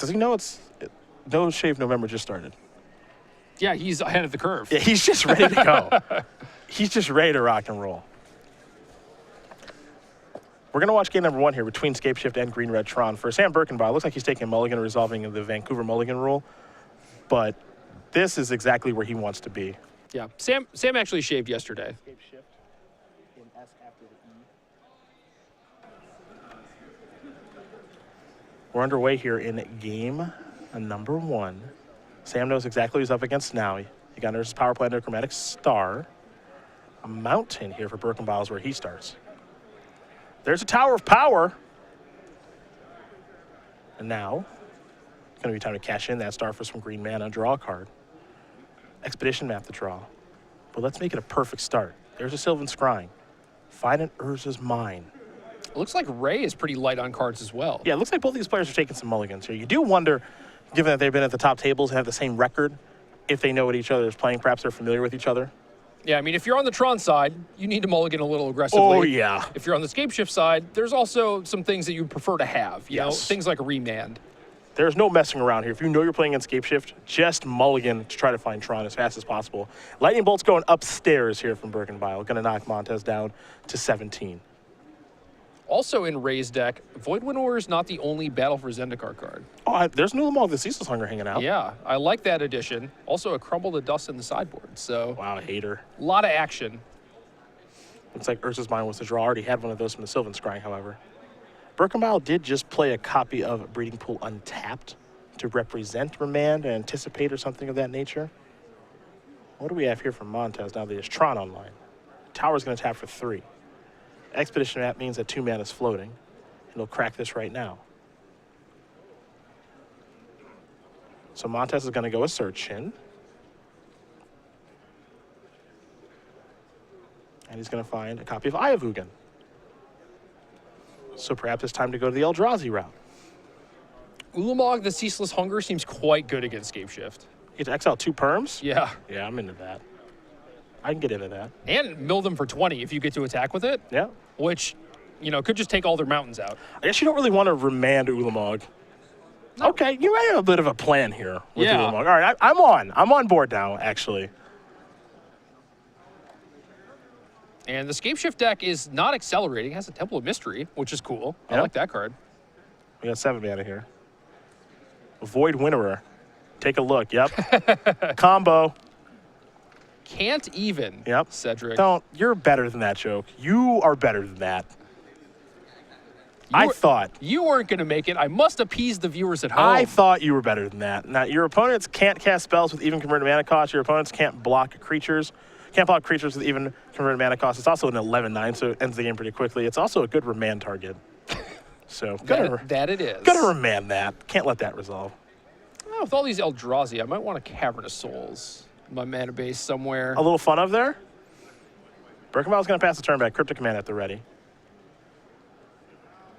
Does he know No Shave November just started? Yeah, he's ahead of the curve. Yeah, he's just ready to go. He's just ready to rock and roll. We're going to watch game number 1 here between Scape Shift and Green Red Tron. For Sam Berkenbile, it looks like he's taking a mulligan, resolving the Vancouver mulligan rule. But this is exactly where he wants to be. Yeah, Sam actually shaved yesterday. Scape Shift in S after the E. We're underway here in game number 1. Sam knows exactly who he's up against now. He got his power plant, chromatic star. A mountain here for Berkenbile is where he starts. There's a Tower of Power. And now, it's going to be time to cash in that star for some green mana, draw a card. Expedition map to draw. But let's make it a perfect start. There's a Sylvan Scrying. Find an Urza's Mine. It looks like Ray is pretty light on cards as well. Yeah, it looks like both these players are taking some mulligans here. You do wonder, given that they've been at the top tables and have the same record, if they know what each other is playing, perhaps they're familiar with each other. Yeah, I mean, if you're on the Tron side, you need to mulligan a little aggressively. Oh, yeah. If you're on the Scape Shift side, there's also some things that you prefer to have. You know, things like a remand. There's no messing around here. If you know you're playing in Scape Shift, just mulligan to try to find Tron as fast as possible. Lightning Bolt's going upstairs here from Berkenbile. Going to knock Montes down to 17. Also in Ray's deck, Void Winnower is not the only Battle for Zendikar card. Oh, there's Nulamog the Ceaseless Hunger hanging out. Yeah, I like that addition. Also a Crumble to Dust in the sideboard. So Wow, hater. a lot of action. Looks like Urza's Mine was the draw. Already had one of those from the Sylvan Scrying, however. Berkenbile did just play a copy of Breeding Pool Untapped to represent Remand and Anticipate or something of that nature. What do we have here from Montes now that he has Tron online? Tower's going to tap for 3. Expedition map means that 2 mana is floating, and he'll crack this right now. So Montes is going to go a Search In. And he's going to find a copy of Eye of Ugin. So perhaps it's time to go to the Eldrazi route. Ulamog the Ceaseless Hunger seems quite good against Scape Shift. You get to exile 2 perms? Yeah. Yeah, I'm into that. I can get into that. And mill them for 20 if you get to attack with it. Yeah. Which, you know, could just take all their mountains out. I guess you don't really want to remand Ulamog. No. Okay, you might have a bit of a plan here with Ulamog. All right, I'm on board now, actually. And the Scape Shift deck is not accelerating. It has a Temple of Mystery, which is cool. I like that card. We got 7 mana here. Void Winnower. Take a look. Yep. Combo. Can't even, yep. Cedric. You're better than that joke. You are better than that. I thought. You weren't going to make it. I must appease the viewers at home. I thought you were better than that. Now, your opponents can't cast spells with even converted mana cost. Your opponents can't block creatures. Can't block creatures with even converted mana cost. It's also an 11-9, so it ends the game pretty quickly. It's also a good remand target. So, that it is. Gotta remand that. Can't let that resolve. Well, with all these Eldrazi, I might want a Cavern of Souls in my mana base somewhere. A little fun of there. Berkenbile's gonna pass the turn back. Cryptic Command at the ready.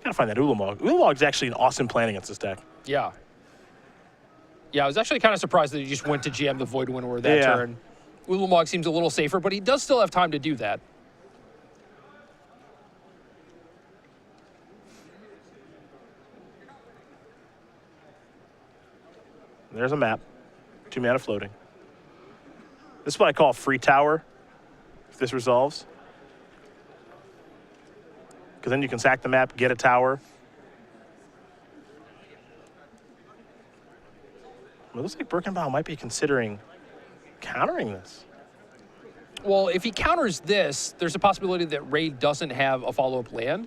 Gotta find that Ulamog. Ulamog's actually an awesome plan against this deck. Yeah. Yeah, I was actually kind of surprised that he just went to GM the Void Winnower that turn. Ulamog seems a little safer, but he does still have time to do that. There's a map. 2 mana floating. This is what I call a free tower, if this resolves. Because then you can sack the map, get a tower. It looks like Berkenbile might be considering countering this. Well, if he counters this, there's a possibility that Ray doesn't have a follow-up land.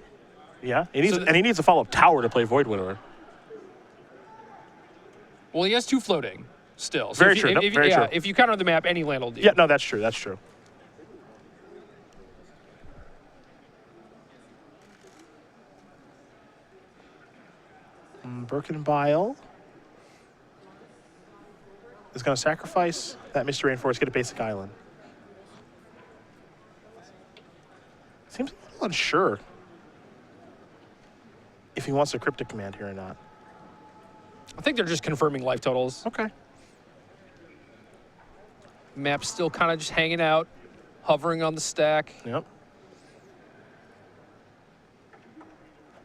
Yeah, he needs a follow-up tower to play Void Winnower. Well, he has 2 floating still. So Very true. If you counter the map, any land will do. Yeah, no, that's true. That's true. Berkenbile is going to sacrifice that Mystery Rainforest, get a basic island. Seems a little unsure if he wants a Cryptic Command here or not. I think they're just confirming life totals. Okay. Map's still kind of just hanging out, hovering on the stack. Yep.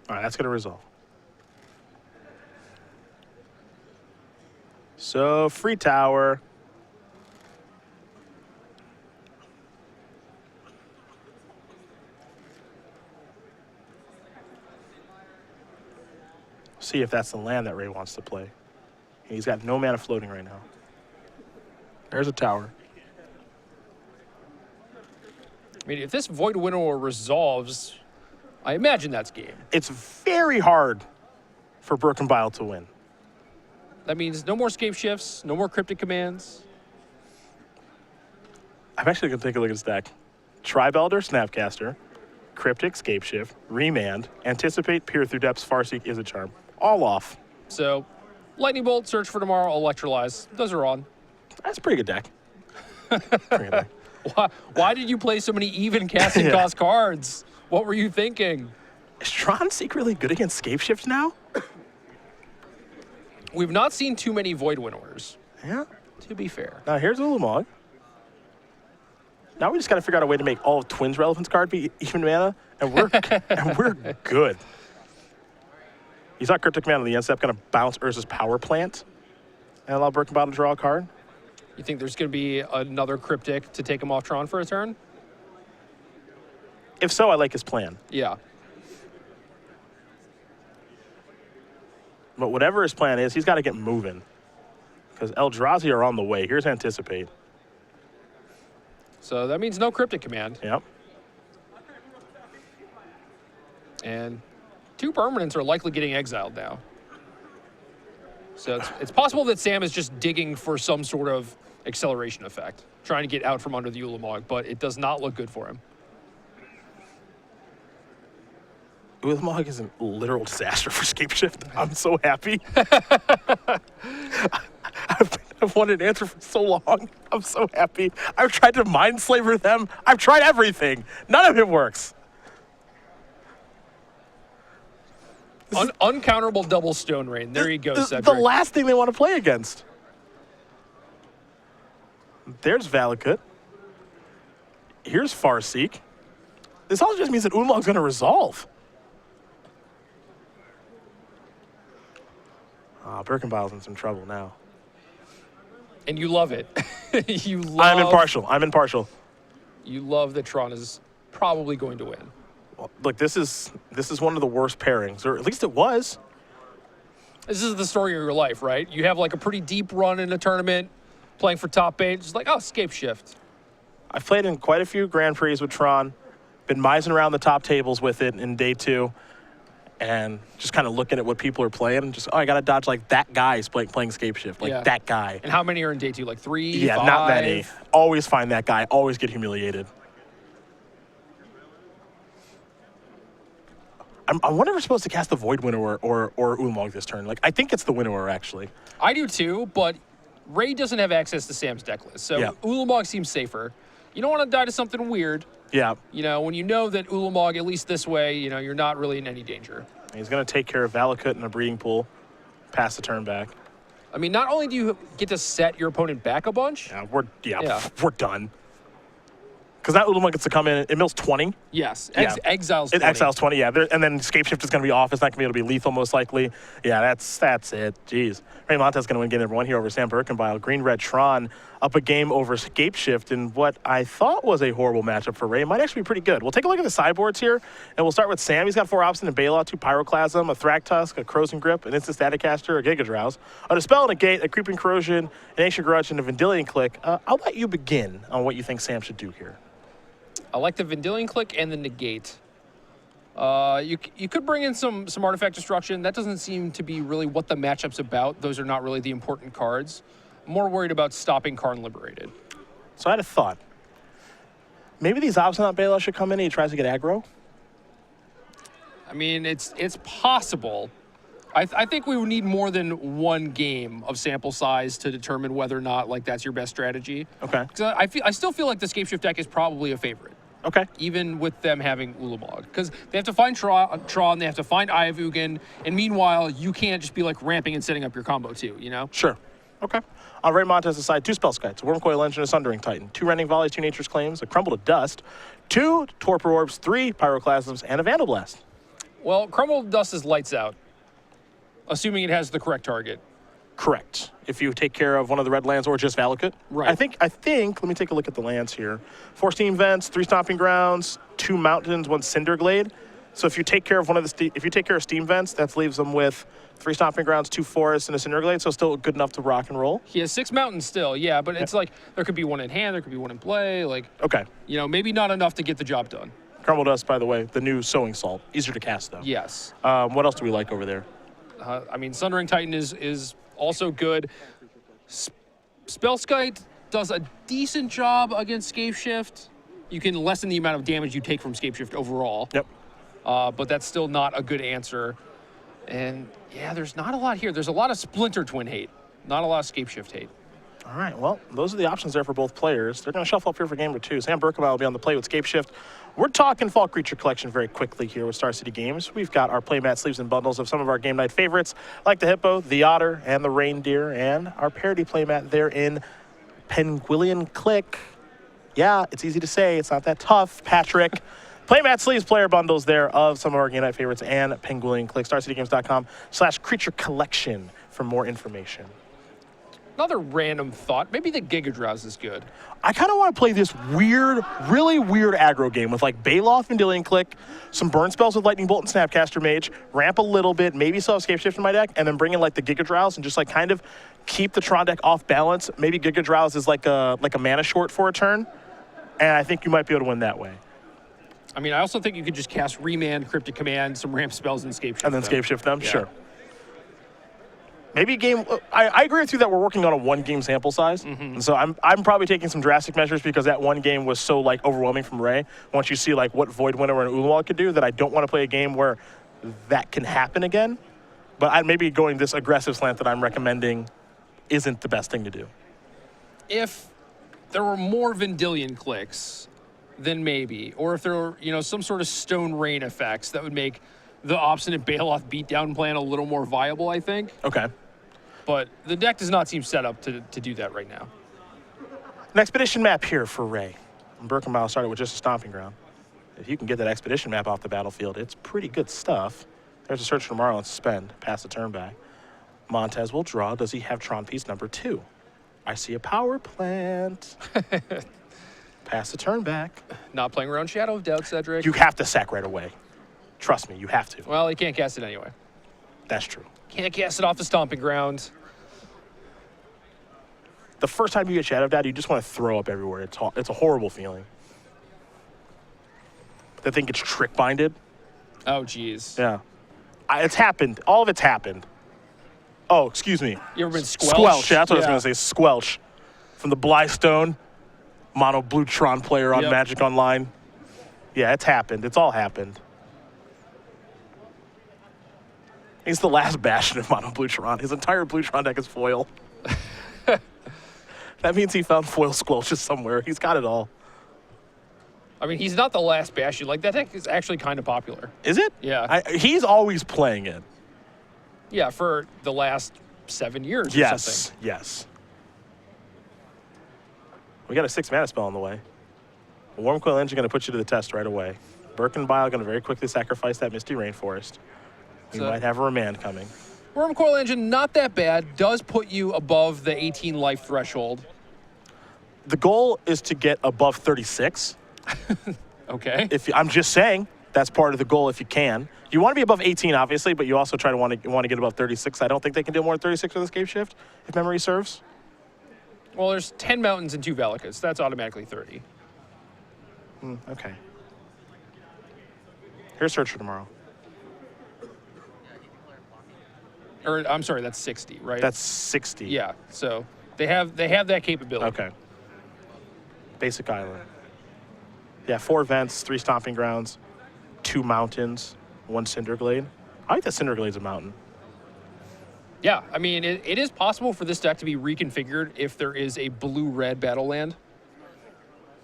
All right, that's going to resolve. So, free tower. See if that's the land that Ray wants to play. He's got no mana floating right now. There's a tower. I mean, if this Void Winnower resolves, I imagine that's game. It's very hard for Berkenbile to win. That means no more scape shifts, no more cryptic commands. I'm actually going to take a look at his deck. Tribe Elder, Snapcaster, Cryptic, Scape Shift, Remand, Anticipate, Peer Through Depths, Farseek, Is a Charm. All off. So, Lightning Bolt, Search for Tomorrow, Electrolyze. Those are on. That's a pretty good deck. Pretty good deck. Why did you play so many even casting cost cards? What were you thinking? Is Tron secretly good against Scape Shift now? We've not seen too many Void Winnowers, Yeah. to be fair. Now here's Ulamog. Now we just got to figure out a way to make all of Twins Relevance card be even mana, and we're good. You saw Cryptic Command on the end step going to bounce Urza's Power Plant and allow Berkenbile to draw a card. You think there's going to be another Cryptic to take him off Tron for a turn? If so, I like his plan. Yeah. But whatever his plan is, he's got to get moving. Because Eldrazi are on the way. Here's Anticipate. So that means no Cryptic Command. Yep. And 2 permanents are likely getting exiled now. So it's possible that Sam is just digging for some sort of acceleration effect, trying to get out from under the Ulamog, but it does not look good for him. Ulamog is a literal disaster for Scape Shift. I'm so happy. I've wanted an answer for so long. I'm so happy. I've tried to mind slaver them. I've tried everything. None of it works. Uncounterable double Stone Rain. There you go, Cedric. The last thing they want to play against. There's Valakut. Here's Farseek. This all just means that Ulamog's going to resolve. Berkenbile's in some trouble now. And you love it. I'm impartial. You love that Tron is probably going to win. Well, look, this is one of the worst pairings, or at least it was. This is the story of your life, right? You have like a pretty deep run in a tournament, playing for top 8. It's like, oh, Scape Shift. I've played in quite a few Grand Prix with Tron, been mising around the top tables with it in day 2, and just kind of looking at what people are playing, and just, I got to dodge like that guy's playing Scape Shift, that guy. And how many are in day 2? Like 3, Yeah, 5? not many. Always find that guy, always get humiliated. I wonder if we're supposed to cast the Void Winnower or Ulamog this turn. Like, I think it's the Winnower, actually. I do too, but Ray doesn't have access to Sam's deck list, so Ulamog seems safer. You don't want to die to something weird. Yeah. You know, when you know that Ulamog, at least this way, you know, you're not really in any danger. He's going to take care of Valakut in a breeding pool, pass the turn back. I mean, not only do you get to set your opponent back a bunch. Yeah, we're done. Because that Ulamog gets to come in, it mills 20. Yes, Yeah. exiles 20. It exiles 20, yeah. And then Scape Shift is going to be off. It's not going to be able to be lethal, most likely. Yeah, that's it. Jeez. Ray Montes is going to win game number 1 here over Sam Berkenbile. Green-Red Tron up a game over Scape Shift in what I thought was a horrible matchup for Ray. It might actually be pretty good. We'll take a look at the sideboards here, and we'll start with Sam. He's got 4 Obstinate and Bailout, 2 Pyroclasm, a Thragtusk, a Corrosion Grip, an Instant Static Caster, a Giga Drowse, a Dispel and a Gate, a Creeping Corrosion, an Ancient Grudge, and a Vendilion Click. I'll let you begin on what you think Sam should do here. I like the Vendilion Click and the Negate. You could bring in some Artifact Destruction. That doesn't seem to be really what the matchup's about. Those are not really the important cards. I'm more worried about stopping Karn Liberated. So I had a thought. Maybe these Obstinate Bailout should come in and he tries to get aggro? I mean, it's possible. I think we would need more than 1 game of sample size to determine whether or not that's your best strategy. Okay. Because I still feel like the Scape Shift deck is probably a favorite. Okay. Even with them having Ulamog. Because they have to find Tron, they have to find Eye of Ugin, and meanwhile, you can't just be ramping and setting up your combo too, you know? Sure. Okay. On Ray Montes' side, 2 Spell Skites, a Wormcoil Engine, a Sundering Titan, 2 Rending Volleys, 2 Nature's Claims, a Crumble to Dust, 2 Torpor Orbs, 3 Pyroclasms, and a Vandal Blast. Well, Crumble to Dust is lights out, assuming it has the correct target. Correct. If you take care of one of the red lands or just Valakut. Right. I think, let me take a look at the lands here. 4 Steam Vents, 3 Stomping Grounds, 2 Mountains, 1 Cinderglade. So if you take care of if you take care of Steam Vents, that leaves them with 3 Stomping Grounds, 2 Forests, and a Cinderglade, so still good enough to rock and roll. He has 6 mountains still, yeah, but it's like there could be 1 in hand, there could be 1 in play, like, Okay. you know, maybe not enough to get the job done. Crumble Dust, by the way, the new Sowing Salt. Easier to cast, though. Yes. What else do we like over there? I mean, Sundering Titan is also good. Spellskite does a decent job against Scape Shift. You can lessen the amount of damage you take from Scape Shift overall. Yep. But that's still not a good answer. And yeah, there's not a lot here. There's a lot of Splinter Twin hate, not a lot of Scape Shift hate. All right, well, those are the options there for both players. They're going to shuffle up here for game number 2. Sam Berkenbile will be on the play with Scape Shift. We're talking Fall Creature Collection very quickly here with Star City Games. We've got our playmat sleeves and bundles of some of our game night favorites, like the Hippo, the Otter, and the Reindeer, and our parody playmat there in Penguillian Click. Yeah, it's easy to say. It's not that tough, Patrick. Playmat sleeves player bundles there of some of our game night favorites and Penguillian Click. StarCityGames.com/creature collection for more information. Another random thought, maybe the Giga Drowse is good. I kind of want to play this weird, really weird aggro game with like Baloth and Dillian Click, some burn spells with Lightning Bolt and Snapcaster Mage, ramp a little bit, maybe still have Scape Shift in my deck, and then bring in like the Giga Drowse and just like kind of keep the Tron deck off balance. Maybe Giga Drowse is like a mana short for a turn, and I think you might be able to win that way. I mean, I also think you could just cast Remand, Cryptic Command, some ramp spells, and Scape Shift And then Scape Shift them, Yeah. sure. Maybe a game. I agree with you that we're working on a 1-game sample size, and so I'm probably taking some drastic measures because that 1 game was so like overwhelming from Ray. Once you see like what Void Winnow and Ulamog could do, that I don't want to play a game where that can happen again. But I maybe going this aggressive slant that I'm recommending isn't the best thing to do. If there were more Vendilion clicks, then maybe, or if there were some sort of Stone Rain effects that would make the Obstinate Baloth beatdown plan a little more viable, I think. Okay. But the deck does not seem set up to do that right now. An expedition map here for Ray. And Berkenbile started with just a stomping ground. If you can get that expedition map off the battlefield, it's pretty good stuff. There's a search for tomorrow and suspend. Pass the turn back. Montes will draw. Does he have Tron piece number 2? I see a power plant. Pass the turn back. Not playing around Shadow of Doubt, Cedric. You have to sack right away. Trust me, you have to. Well, he can't cast it anyway. That's true. Can't cast it off the Stomping Ground. The first time you get Shadow of Doubt, you just want to throw up everywhere. It's a horrible feeling. That thing gets trick binded. Oh, jeez. Yeah. It's happened. All of it's happened. Oh, excuse me. You ever been squelched? Squelch. That's what I was going to say. Squelch. From the Blystone, mono blue Tron player on Magic Online. Yeah, it's happened. It's all happened. He's the last bastion of mono blue Tron. His entire blue Tron deck is foil. That means he found foil squelches somewhere. He's got it all. I mean, he's not the last bastion. Like, that deck is actually kind of popular. Is it? Yeah. He's always playing it. Yeah, for the last 7 years or something. Yes. We got a 6-mana spell on the way. A Wormcoil Engine going to put you to the test right away. Berkenbile going to very quickly sacrifice that Misty Rainforest. We might have a remand coming. Wormcoil Engine, not that bad. Does put you above the 18 life threshold. The goal is to get above 36. Okay. I'm just saying, that's part of the goal if you can. You want to be above 18, obviously, but you also want to get above 36. I don't think they can do more than 36 with Escape Shift, if memory serves. Well, there's 10 mountains and 2 Valakas. That's automatically 30. Okay. Here's Search for Tomorrow. Or I'm sorry, that's 60, right? That's 60. Yeah. So they have that capability. Okay. Basic Island. Yeah, 4 vents, 3 stomping grounds, 2 mountains, 1 Cinderglade. I think that Cinderglade's a mountain. Yeah, I mean, it is possible for this deck to be reconfigured if there is a blue-red battle land.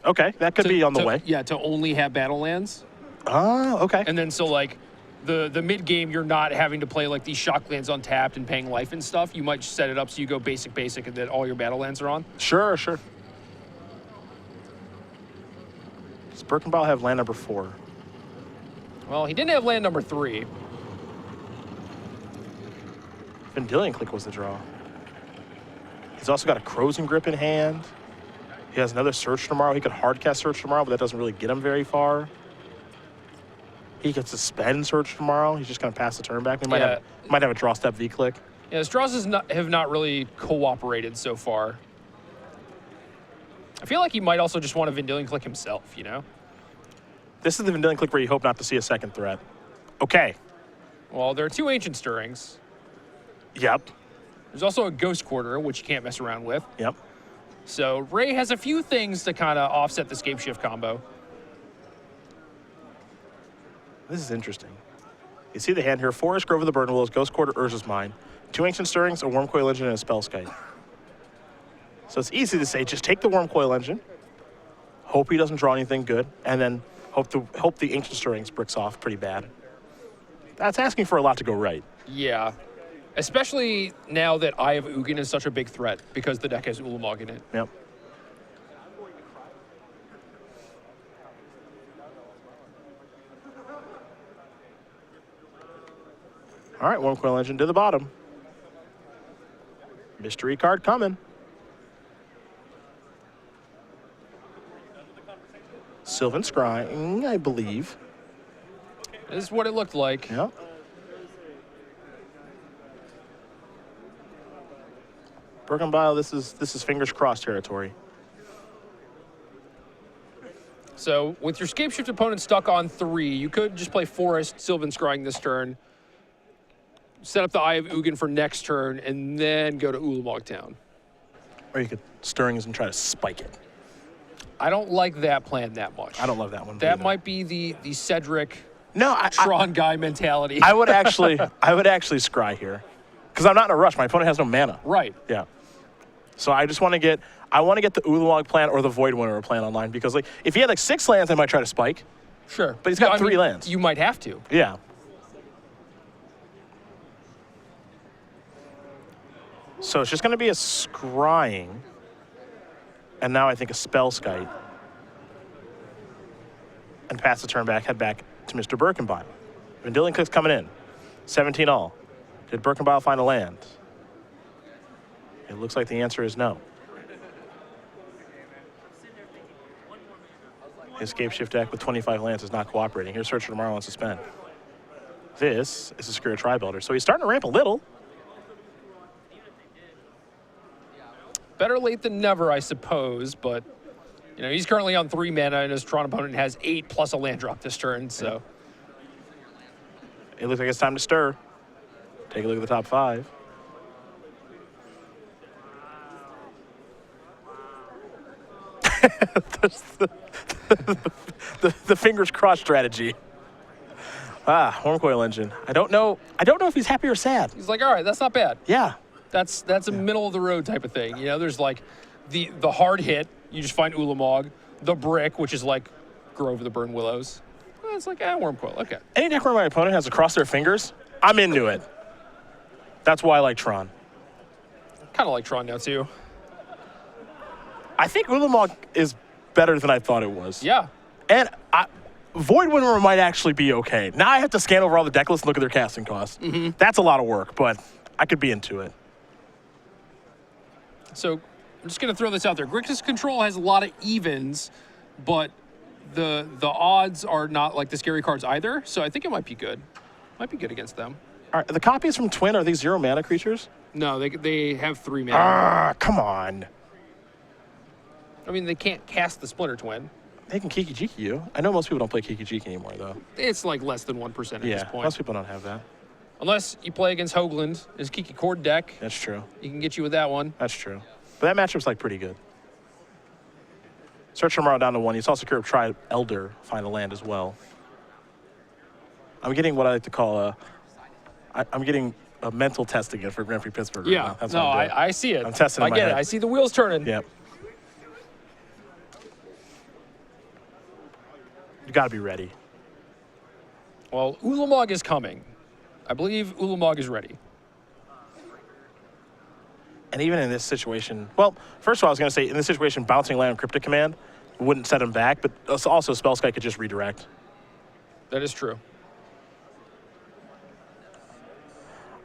Okay, that could be on the way. Yeah, to only have battle lands. Oh, okay. And then so like the mid game, you're not having to play like these shock lands untapped and paying life and stuff. You might set it up so you go basic, and then all your battle lands are on. Sure. Does Berkenbile have land number 4? Well, he didn't have land number 3. Vendilion Click was the draw. He's also got a Crow's and Grip in hand. He has another Search tomorrow. He could hardcast Search tomorrow, but that doesn't really get him very far. He could suspend Search tomorrow. He's just going to pass the turn back. He might have a draw step V-click. Yeah, his draws have not really cooperated so far. I feel like he might also just want to Vendilion Click himself, you know? This is the Vendilion Click where you hope not to see a second threat. Okay. Well, there are 2 Ancient Stirrings. Yep. There's also a Ghost Quarter, which you can't mess around with. Yep. So Ray has a few things to kind of offset the Scape Shift combo. This is interesting. You see the hand here. Forest Grove of the Burden Willows, Ghost Quarter, Urza's Mine. 2 Ancient Stirrings, a Wormcoil Engine, and a Spellskite. So it's easy to say, just take the Wormcoil Engine, hope he doesn't draw anything good, and then hope the Ancient Stirrings bricks off pretty bad. That's asking for a lot to go right. Yeah. Especially now that Eye of Ugin is such a big threat because the deck has Ulamog in it. Yep. All right, Wormcoil Engine to the bottom. Mystery card coming. Sylvan Scrying, I believe. This is what it looked like. Yep. Berkenbile, this is fingers crossed territory. So with your Scape Shift opponent stuck on 3, you could just play Forest, Sylvan Scrying this turn, set up the Eye of Ugin for next turn, and then go to Ulamog Town. Or you could Stirrings and try to spike it. I don't like that plan that much. I don't love that one. That either. might be the Cedric No, Tron guy mentality. I would actually scry here, because I'm not in a rush. My opponent has no mana. Right. Yeah. So I just want to get the Ulamog plan or the Void Winter plan online, because like if he had like 6 lands, I might try to spike. Sure. But he's got 3 lands. You might have to. Yeah. So it's just going to be a scrying, and now I think a Spellskite, and pass the turn back, head back to Mr. Berkenbile. Vendilion Click's coming in. 17 all. Did Berkenbile find a land? It looks like the answer is no. His Scape Shift deck with 25 lands is not cooperating. Here's Search for Tomorrow on Suspend. This is a Secure Tri-Builder. So he's starting to ramp a little. Better late than never, I suppose, but you know, he's currently on 3 mana and his Tron opponent has 8 plus a land drop this turn, so. It looks like it's time to stir. Take a look at the top 5. the fingers crossed strategy. Wormcoil Engine. I don't know if he's happy or sad. He's like, all right, that's not bad. Yeah. That's a middle of the road type of thing. You know, there's like the hard hit, you just find Ulamog, the brick, which is like Grove of the Burn Willows. Well, it's like, Wormcoil, okay. Any deck where my opponent has to cross their fingers, I'm into it. That's why I like Tron. Kind of like Tron now too. I think Ulamog is better than I thought it was. Yeah. And Void Winter might actually be okay. Now I have to scan over all the deck lists and look at their casting costs. Mm-hmm. That's a lot of work, but I could be into it. So I'm just going to throw this out there. Grixis Control has a lot of evens, but the odds are not like the scary cards either, so I think it might be good. Might be good against them. All right, the copies from Twin, are these 0 mana creatures? No, they have 3 mana. Come on. I mean, they can't cast the Splinter Twin. They can Kiki Jiki you. I know most people don't play Kiki Jiki anymore, though. It's like less than 1% at this point. Most people don't have that. Unless you play against Hoagland, his Kiki Cord deck. That's true. He can get you with that one. That's true. But that matchup's like pretty good. Search tomorrow down to 1. You saw Secure try Elder find a land as well. I'm getting what I like to call I'm getting a mental test again for Grand Prix Pittsburgh. Yeah, right now. That's no, what I'm doing. I see it. I'm testing in my I get head. it. I see the wheels turning. Yep. You got to be ready. Well, Ulamog is coming. I believe Ulamog is ready. And even in this situation, well, first of all, I was going to say, in this situation, bouncing land on Cryptic Command wouldn't set him back, but also Spellskite could just redirect. That is true.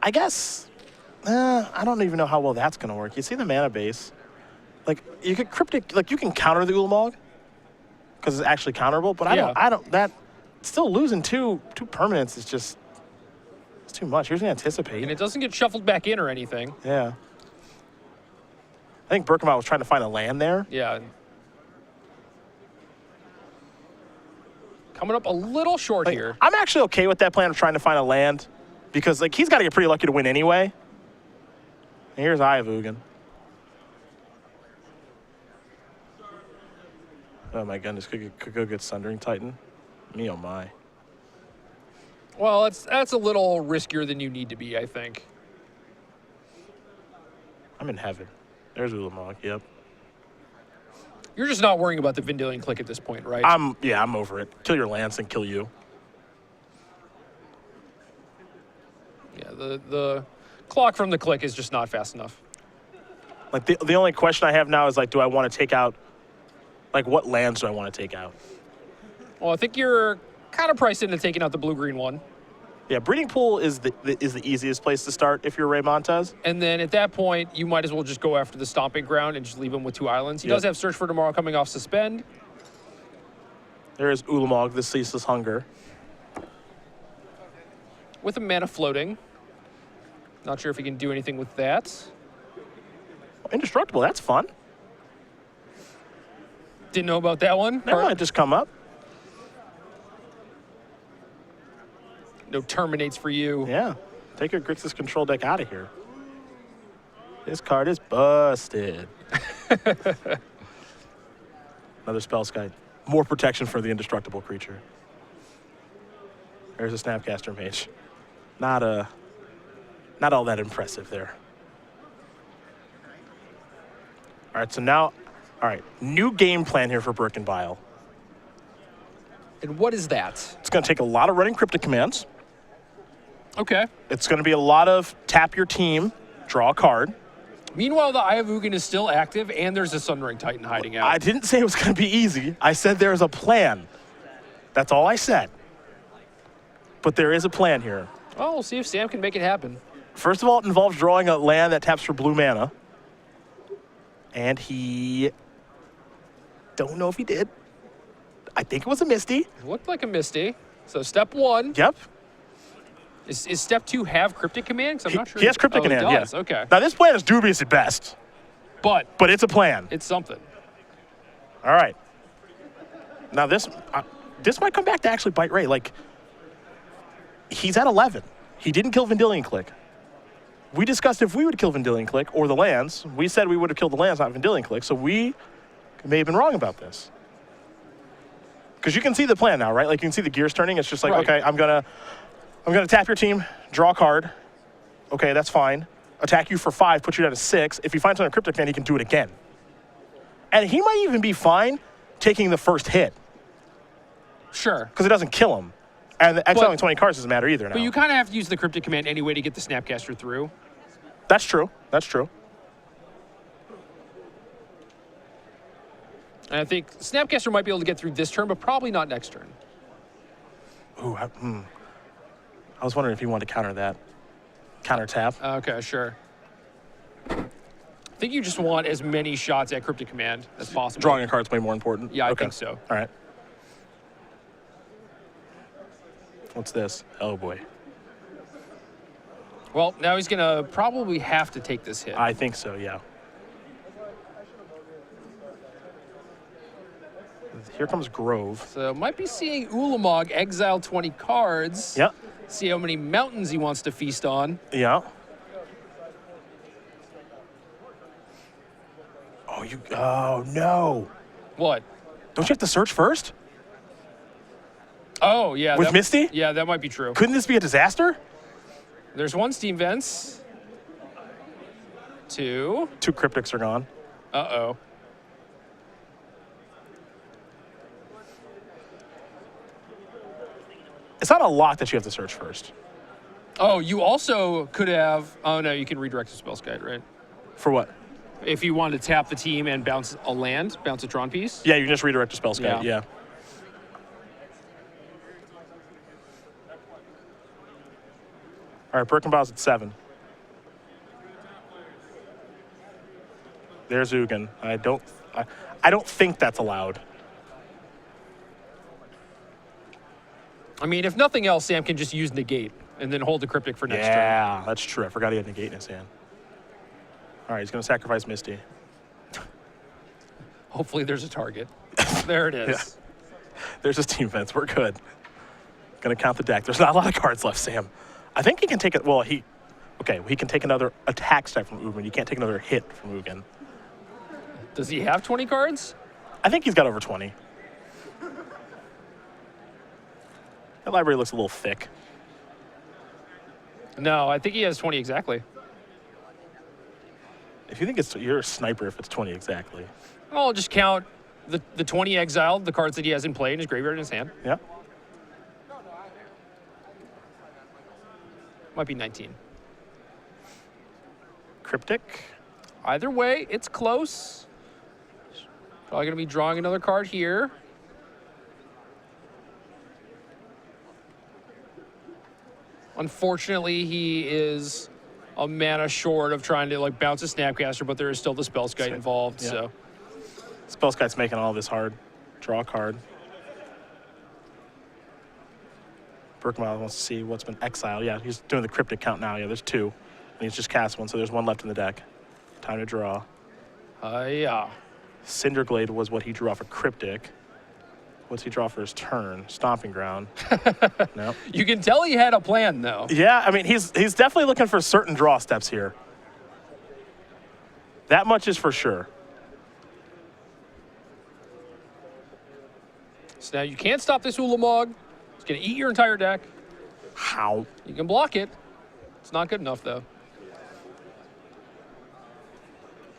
I guess I don't even know how well that's going to work. You see the mana base. Like, you could cryptic, like, you can counter the Ulamog because it's actually counterable, but still losing two permanents is just, it's too much. Here's an Anticipate. And it doesn't get shuffled back in or anything. Yeah. I think Berkenbile was trying to find a land there. Yeah. Coming up a little short Like, here. I'm actually okay with that plan of trying to find a land because, like, he's got to get pretty lucky to win anyway. And here's Ayavugan. Oh, my goodness. Could go get Sundering Titan. Me, oh, my. Well, that's a little riskier than you need to be, I think. I'm in heaven. There's Ulamog, yep. You're just not worrying about the Vendilion Click at this point, right? I'm over it. Kill your lands and kill you. Yeah, the clock from the click is just not fast enough. Like, the only question I have now is, like, do I want to take out, like, what lands do I want to take out? Well, I think you're kind of priced into taking out the blue-green one. Yeah, Breeding Pool is the easiest place to start if you're Ray Montes. And then at that point, you might as well just go after the Stomping Ground and just leave him with 2 islands. He does have Search for Tomorrow coming off Suspend. There is Ulamog, the Ceaseless Hunger. With a mana floating. Not sure if he can do anything with that. Indestructible, that's fun. Didn't know about that one. That might just come up. No Terminates for you. Yeah. Take your Grixis control deck out of here. This card is busted. Another Spellskite. More protection for the indestructible creature. There's a Snapcaster Mage. Not all that impressive there. All right, so now, new game plan here for Berkenbile. And what is that? It's going to take a lot of running Cryptic commands. Okay. It's going to be a lot of tap your team, draw a card. Meanwhile, the Ayavugan is still active, and there's a Sundering Titan hiding out. I didn't say it was going to be easy. I said there's a plan. That's all I said. But there is a plan here. Well, we'll see if Sam can make it happen. First of all, it involves drawing a land that taps for blue mana. And he... Don't know if he did. I think it was a Misty. It looked like a Misty. So step 1. Yep. Is step 2 have Cryptic Command? 'Cause I'm not sure. He has Cryptic Command, it does. yeah. Okay. Now, this plan is dubious at best. But it's a plan. it's something. All right. Now, this might come back to actually bite Ray. Like, he's at 11. He didn't kill Vendilion Click. We discussed if we would kill Vendilion Click or the lands. We said we would have killed the lands, not Vendilion Click. So we may have been wrong about this. Because you can see the plan now, right? Like, you can see the gears turning. It's just like, Right. okay, I'm gonna tap your team, draw a card. Okay, that's fine. Attack you for 5, put you down to 6. If he finds another Cryptic fan, he can do it again. And he might even be fine taking the first hit Sure. because it doesn't kill him. And exiling 20 cards doesn't matter either now. But you kind of have to use the Cryptic Command anyway to get the Snapcaster through. That's true. That's true. And I think Snapcaster might be able to get through this turn, but probably not next turn. Ooh, I was wondering if you wanted to counter that. Counter tap. Okay, sure. I think you just want as many shots at Cryptic Command as possible. Drawing a card's way more important. Yeah, I Okay. think so. All right. What's this? Oh, boy. Well, now he's going to probably have to take this hit. I think so, yeah. Here comes Grove. So might be seeing Ulamog exile 20 cards. Yep. See how many mountains he wants to feast on. Yeah. Oh, no. What? Don't you have to search first? Oh, yeah. With Misty? Yeah, that might be true. Couldn't this be a disaster? There's 1 Steam Vents. 2. 2 Cryptics are gone. Uh-oh. It's not a lot that you have to search first. Oh, you also could have... Oh, no, you can redirect the Spellskite, right? For what? If you want to tap the team and bounce a land, bounce a drawn piece. Yeah, you can just redirect to Spellskite, yeah. All right, Berkenbile's at 7. There's Ugin. I don't think that's allowed. I mean, if nothing else, Sam can just use negate and then hold the cryptic for next turn. Yeah, that's true. I forgot he had negate in his hand. All right, he's going to sacrifice Misty. Hopefully there's a target. There it is. Yeah. There's his team fence. We're good. Going to count the deck. There's not a lot of cards left, Sam. I think he can take it. Well, he can take another attack step from Ugin. You can't take another hit from Ugin. Does he have 20 cards? I think he's got over 20. That library looks a little thick. No, I think he has 20 exactly. If you think you're a sniper if it's 20 exactly. I'll just count the 20 exiled, the cards that he has in play in his graveyard in his hand. Yeah. Might be 19. Cryptic. Either way, it's close. Probably going to be drawing another card here. Unfortunately, he is a mana short of trying to like bounce a Snapcaster, but there is still the Spellskite involved. Yeah. So Spellskite's making all this hard. Draw a card. Berkenbile wants to see what's been exiled. Yeah, he's doing the cryptic count now. Yeah, there's 2. And he's just cast 1, so there's 1 left in the deck. Time to draw. yeah. Cinderglade was what he drew off a cryptic. What's he draw for his turn? Stomping Ground. No. You can tell he had a plan, though. Yeah, I mean, he's definitely looking for certain draw steps here. That much is for sure. So now you can't stop this Ulamog. It's going to eat your entire deck. How? You can block it. It's not good enough, though.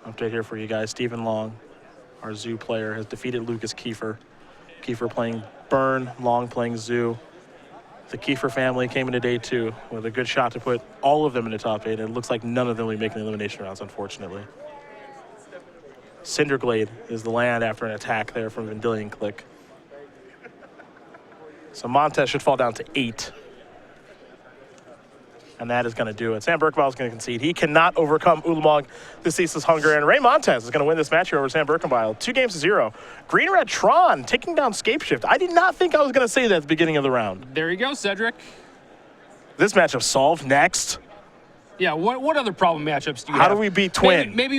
Update here for you guys. Stephen Long, our Zoo player, has defeated Lucas Kiefer. Kiefer playing Burn, Long playing Zoo. The Kiefer family came into day 2 with a good shot to put all of them in the top 8. And it looks like none of them will be making the elimination rounds, unfortunately. Cinderglade is the land after an attack there from Vendilion Click. So Montes should fall down to 8. And that is going to do it. Sam Berkenbile is going to concede. He cannot overcome Ulamog, the ceaseless hunger. And Ray Montes is going to win this match here over Sam Berkenbile. 2-0. Green-Red Tron taking down Scapeshift. I did not think I was going to say that at the beginning of the round. There you go, Cedric. This matchup solved. Next. Yeah, what other problem matchups do you How have? do we beat Twin? Maybe